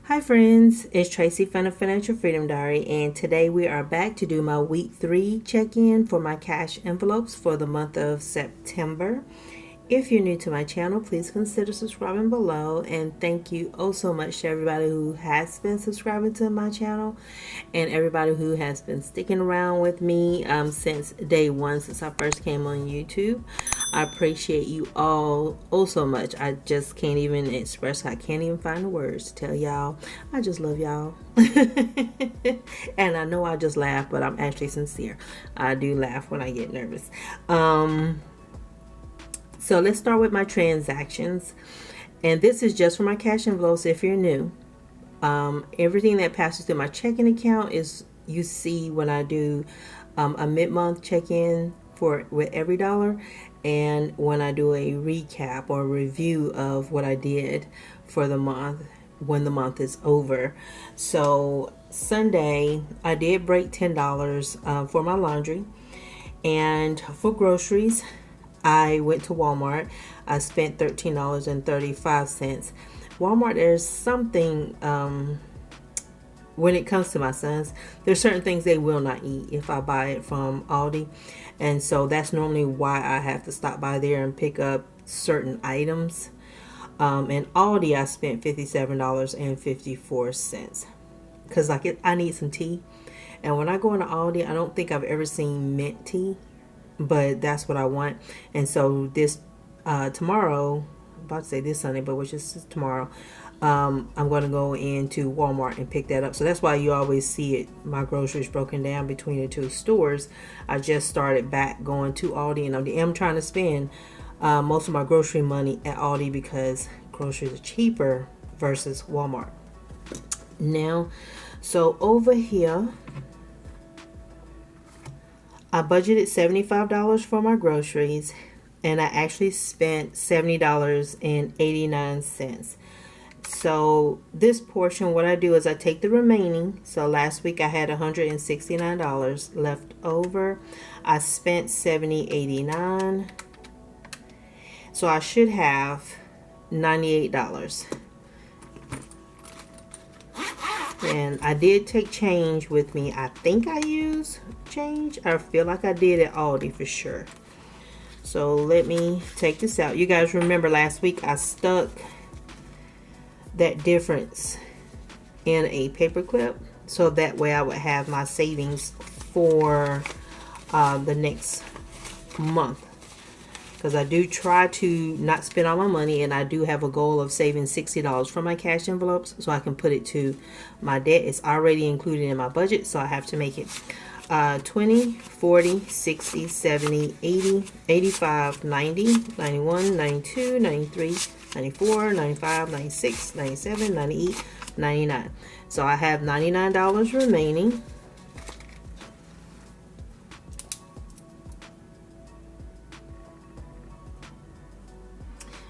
Hi friends, it's Tracy from the Financial Freedom Diary, and today we are back to do my week 3 check-in for my cash envelopes for the month of September. If you're new to my channel, please consider subscribing below, and thank you oh so much to everybody who has been subscribing to my channel and everybody who has been sticking around with me since day one, since I first came on YouTube. I appreciate you all oh so much. I just can't even express, I can't even find the words to tell y'all. I just love y'all. And I know I just laugh, but I'm actually sincere. I do laugh when I get nervous. So let's start with my transactions. And this is just for my cash envelopes if you're new. Everything that passes through my checking account is, you see when I do a mid-month check-in with every dollar, and when I do a recap or review of what I did for the month when the month is over. So Sunday I did break $10 for my laundry, and for groceries I went to Walmart. I spent $13.35. Walmart, there's something when it comes to my sons, there's certain things they will not eat if I buy it from Aldi, and so that's normally why I have to stop by there and pick up certain items. And Aldi I spent $57.54 because I need some tea, and when I go into Aldi I don't think I've ever seen mint tea, but that's what I want. And so this tomorrow, I'm about to say this Sunday, but which is tomorrow, I'm going to go into Walmart and pick that up. So that's why you always see it, my groceries broken down between the two stores. I just started back going to Aldi, and I am trying to spend most of my grocery money at Aldi because groceries are cheaper versus Walmart. Now, so over here, I budgeted $75 for my groceries, and I actually spent $70.89. So this portion, what I do is I take the remaining. So last week I had $169 left over. I spent $70.89. So I should have $98. And I did take change with me. I think I used change. I feel like I did at Aldi for sure. So let me take this out. You guys remember last week I stuck that difference in a paper clip, so that way I would have my savings for the next month, because I do try to not spend all my money, and I do have a goal of saving $60 from my cash envelopes so I can put it to my debt. It's already included in my budget, so I have to make it 20, 40, 60, 70, 80, 85, 90, 91, 92, 93, 94, 95, 96, 97, 98, 99. So I have $99 remaining.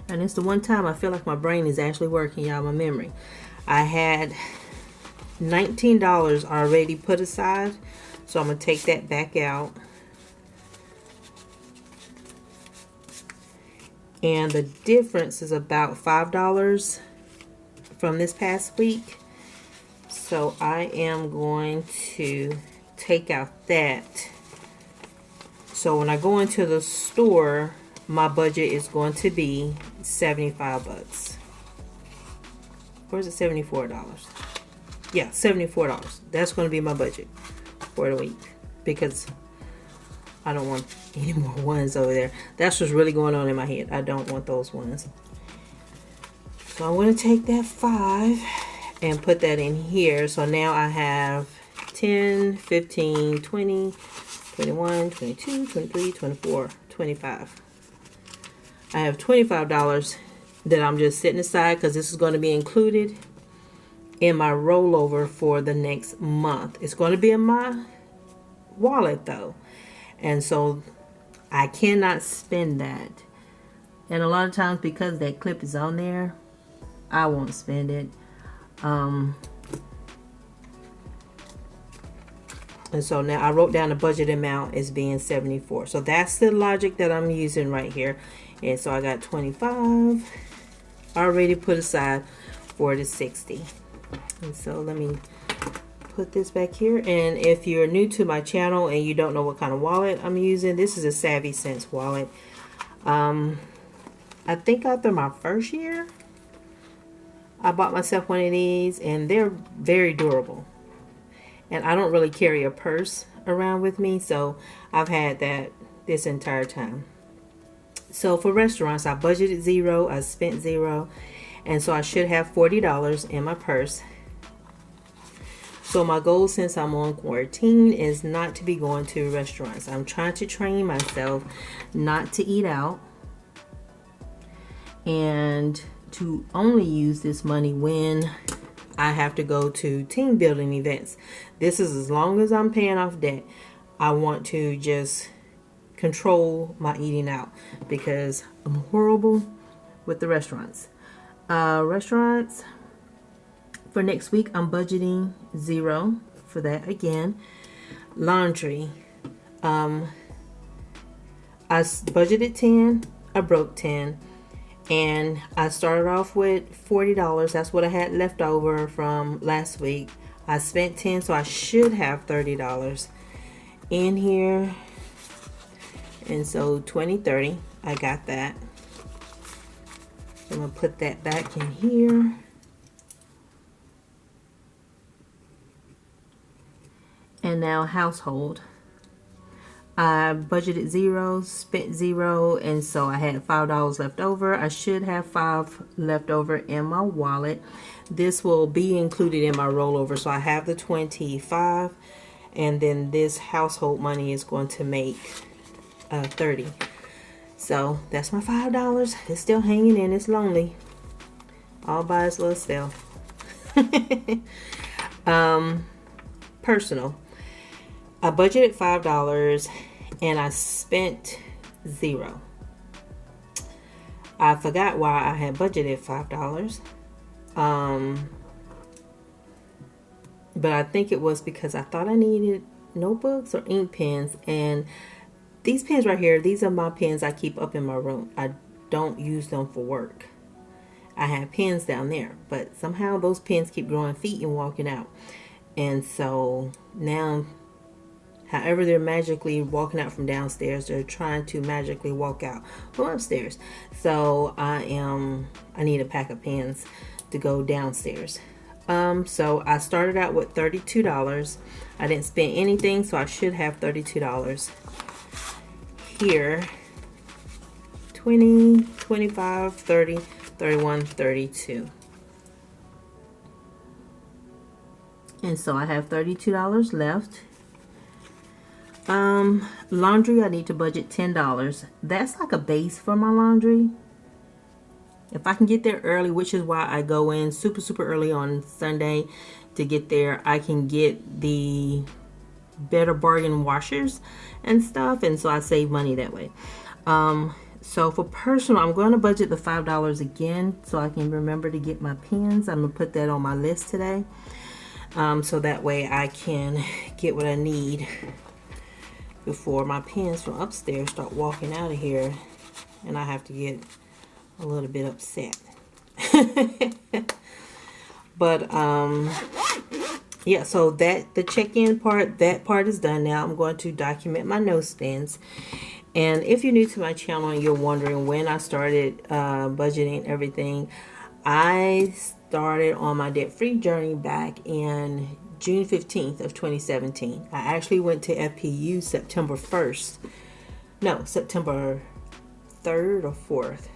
And it's the one time I feel like my brain is actually working, y'all, my memory. I had $19 already put aside, so I'm going to take that back out. And the difference is about $5 from this past week. So I am going to take out that. So when I go into the store, my budget is going to be $75. Or is it $74? Yeah, $74. That's going to be my budget for the week, because I don't want any more ones over there. That's what's really going on in my head. I don't want those ones. So I'm going to take that 5 and put that in here. So now I have 10, 15, 20, 21, 22, 23, 24, 25. I have $25 that I'm just setting aside because this is going to be included in my rollover for the next month. It's going to be in my wallet though, and so I cannot spend that. And a lot of times, because that clip is on there, I won't spend it. And so now I wrote down the budget amount as being 74. So that's the logic that I'm using right here. And so I got 25 already put aside for the 60. And so let me put this back here. And if you're new to my channel and you don't know what kind of wallet I'm using, this is a Savvy Sense wallet. I think after my first year, I bought myself one of these, and they're very durable. And I don't really carry a purse around with me, so I've had that this entire time. So for restaurants, I budgeted zero, I spent zero, and so I should have $40 in my purse. So my goal since I'm on quarantine is not to be going to restaurants. I'm trying to train myself not to eat out and to only use this money when I have to go to team building events. This is as long as I'm paying off debt. I want to just control my eating out because I'm horrible with the restaurants. Restaurants for next week, I'm budgeting zero for that again. Laundry, I budgeted 10, I broke 10. And I started off with $40. That's what I had left over from last week. I spent 10, so I should have $30 in here. And so 20, 30, I got that. I'm going to put that back in here. And now household. I budgeted zero, spent zero, and so I had $5 left over. I should have $5 left over in my wallet. This will be included in my rollover, so I have the 25, and then this household money is going to make 30. So that's my $5. It's still hanging in. It's lonely, all by its little self. Personal. I budgeted $5 and I spent zero. I forgot why I had budgeted $5. But I think it was because I thought I needed notebooks or ink pens. And these pens right here, these are my pens I keep up in my room. I don't use them for work. I have pens down there, but somehow those pens keep growing feet and walking out. And so now, however they're magically walking out from downstairs, they're trying to magically walk out from upstairs. So I need a pack of pens to go downstairs. So I started out with $32. I didn't spend anything, so I should have $32 here. 20, 25, 30, 31, 32. And so I have $32 left. Laundry, I need to budget $10. That's like a base for my laundry. If I can get there early, which is why I go in super early on Sunday to get there, I can get the better bargain washers and stuff, and so I save money that way. So for personal, I'm going to budget the $5 again so I can remember to get my pens. I'm going to put that on my list today, so that way I can get what I need before my pens from upstairs start walking out of here and I have to get a little bit upset. But yeah, so that the check-in part, that part is done. Now I'm going to document my no spends. And if you're new to my channel and you're wondering when I started budgeting everything, I started on my debt-free journey back in June 15th of 2017. I actually went to FPU September 1st. No, September 3rd or 4th.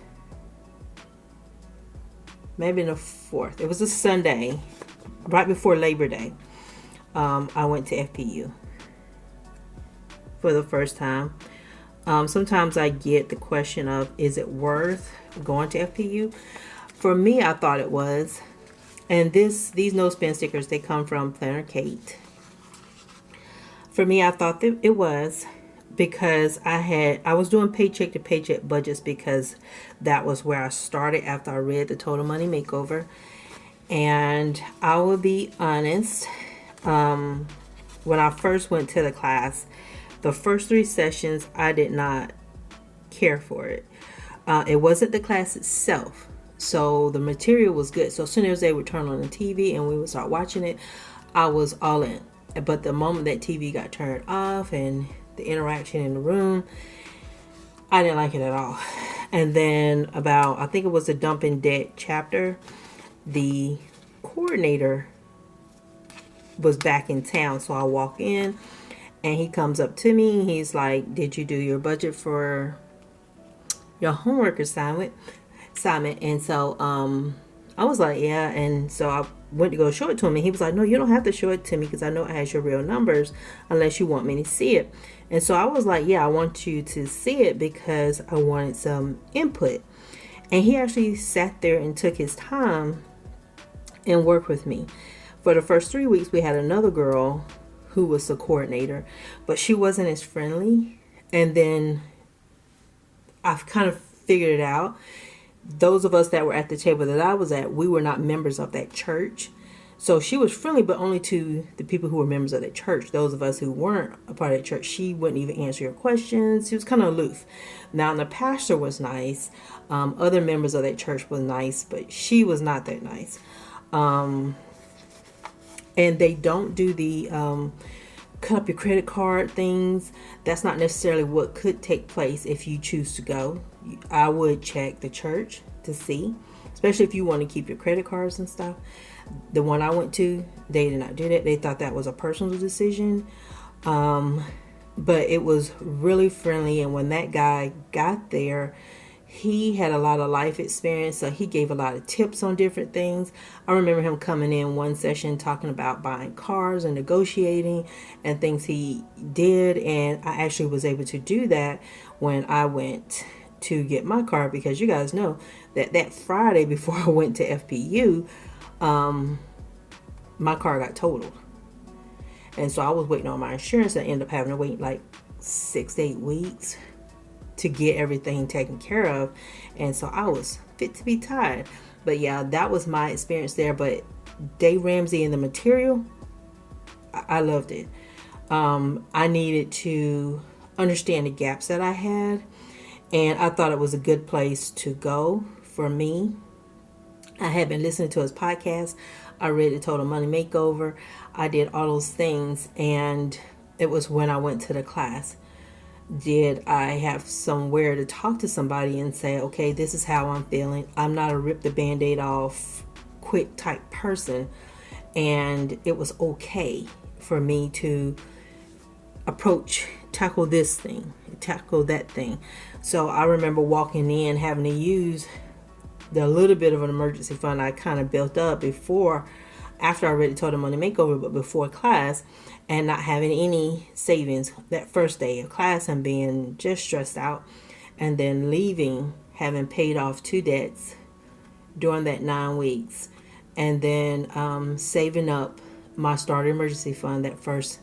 Maybe the 4th. It was a Sunday, right before Labor Day. I went to FPU for the first time. Sometimes I get the question of, is it worth going to FPU? For me, I thought it was. And these no spend stickers, they come from Planner Kate. For me, I thought that it was, because I was doing paycheck to paycheck budgets because that was where I started after I read the Total Money Makeover. And I will be honest, when I first went to the class, the first 3 sessions, I did not care for it. It wasn't the class itself. So the material was good. So as soon as they would turn on the TV and we would start watching it, I was all in. But the moment that TV got turned off and the interaction in the room, I didn't like it at all. And then about, I think it was the dumping debt chapter, the coordinator was back in town. So I walk in and he comes up to me. He's like, did you do your budget for your homework assignment? And so I was like, yeah. And so I went to go show it to him, and he was like, no, you don't have to show it to me because I know it has your real numbers unless you want me to see it. And so I was like, yeah, I want you to see it because I wanted some input. And he actually sat there and took his time and worked with me. For the first 3 weeks, we had another girl who was the coordinator, but she wasn't as friendly. And then I've kind of figured it out. Those of us that were at the table that I was at, we were not members of that church. So she was friendly, but only to the people who were members of that church. Those of us who weren't a part of that church, she wouldn't even answer your questions. She was kind of aloof. Now, the pastor was nice. Other members of that church was nice, but she was not that nice. And they don't do the cut up your credit card things. That's not necessarily what could take place if you choose to go. I would check the church to see, especially if you want to keep your credit cards and stuff. The one I went to, they did not do that. They thought that was a personal decision. But it was really friendly. And when that guy got there, he had a lot of life experience, so he gave a lot of tips on different things. I remember him coming in one session talking about buying cars and negotiating and things he did. And I actually was able to do that when I went to get my car, because you guys know that Friday before I went to FPU, my car got totaled. And so I was waiting on my insurance and ended up having to wait like 6 to 8 weeks to get everything taken care of. And so I was fit to be tied. But yeah, that was my experience there. But Dave Ramsey and the material, I loved it. I needed to understand the gaps that I had, and I thought it was a good place to go for me. I had been listening to his podcast. I read the Total Money Makeover. I did all those things, and it was when I went to the class. Did I have somewhere to talk to somebody and say, okay, this is how I'm feeling. I'm not a rip the Band-Aid off quick type person. And it was okay for me to tackle this thing, tackle that thing. So I remember walking in, having to use the little bit of an emergency fund I kind of built up after I read the Total Money Makeover, but before class, and not having any savings that first day of class and being just stressed out, and then leaving, having paid off 2 debts during that 9 weeks, and then saving up my starter emergency fund, that first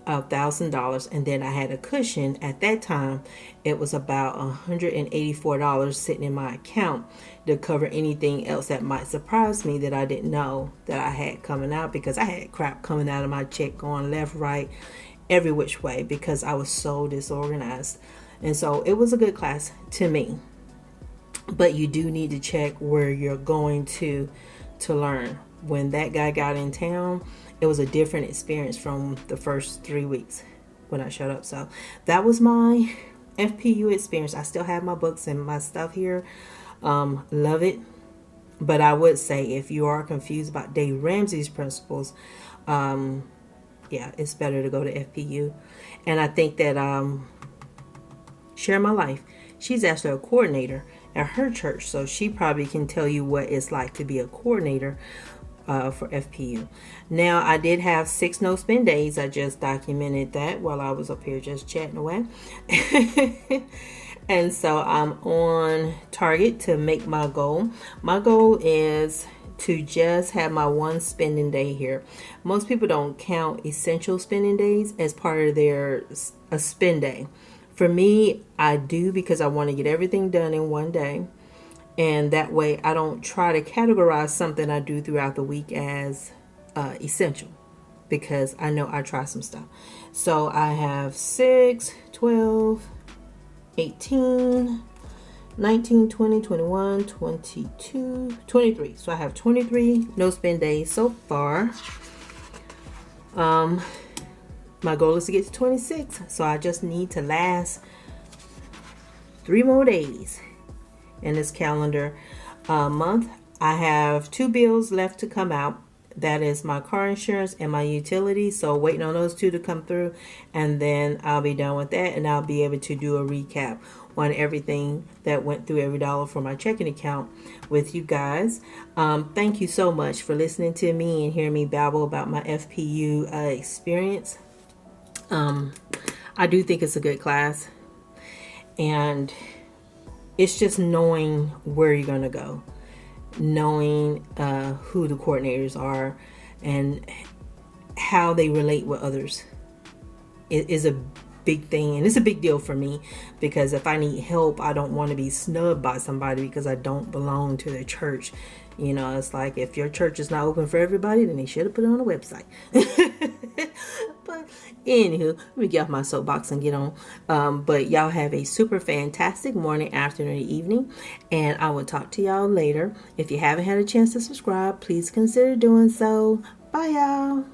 $1,000, and then I had a cushion. At that time, it was about $184 sitting in my account to cover anything else that might surprise me that I didn't know that I had coming out, because I had crap coming out of my check going left, right, every which way, because I was so disorganized. And so it was a good class to me. But you do need to check where you're going to learn. When that guy got in town, it was a different experience from the first 3 weeks when I showed up. So that was my FPU experience. I still have my books and my stuff here. Love it. But I would say if you are confused about Dave Ramsey's principles, it's better to go to FPU. And I think that Share My Life, she's actually a coordinator at her church. So she probably can tell you what it's like to be a coordinator for FPU. Now, I did have 6 no spend days. I just documented that while I was up here just chatting away. And so I'm on target to make my goal. My goal is to just have my 1 spending day here. Most people don't count essential spending days as part of their spend day. For me, I do, because I want to get everything done in one day. And that way I don't try to categorize something I do throughout the week as essential, because I know I try some stuff. So I have 6, 12, 18, 19, 20, 21, 22, 23. So I have 23 no spend days so far. My goal is to get to 26. So I just need to last 3 more days in this calendar month. I have 2 bills left to come out. That is my car insurance and my utilities. So waiting on those 2 to come through, and then I'll be done with that, and I'll be able to do a recap on everything that went through every dollar for my checking account with you guys. Thank you so much for listening to me and hearing me babble about my FPU experience. I do think it's a good class, and it's just knowing where you're going to go, knowing who the coordinators are and how they relate with others. It is a big thing, and it's a big deal for me, because if I need help, I don't want to be snubbed by somebody because I don't belong to their church. You know, it's like, if your church is not open for everybody, then they should have put it on the website. But anywho, let me get off my soapbox and get on. But y'all have a super fantastic morning, afternoon, and evening, and I will talk to y'all later. If you haven't had a chance to subscribe, please consider doing so. Bye, y'all.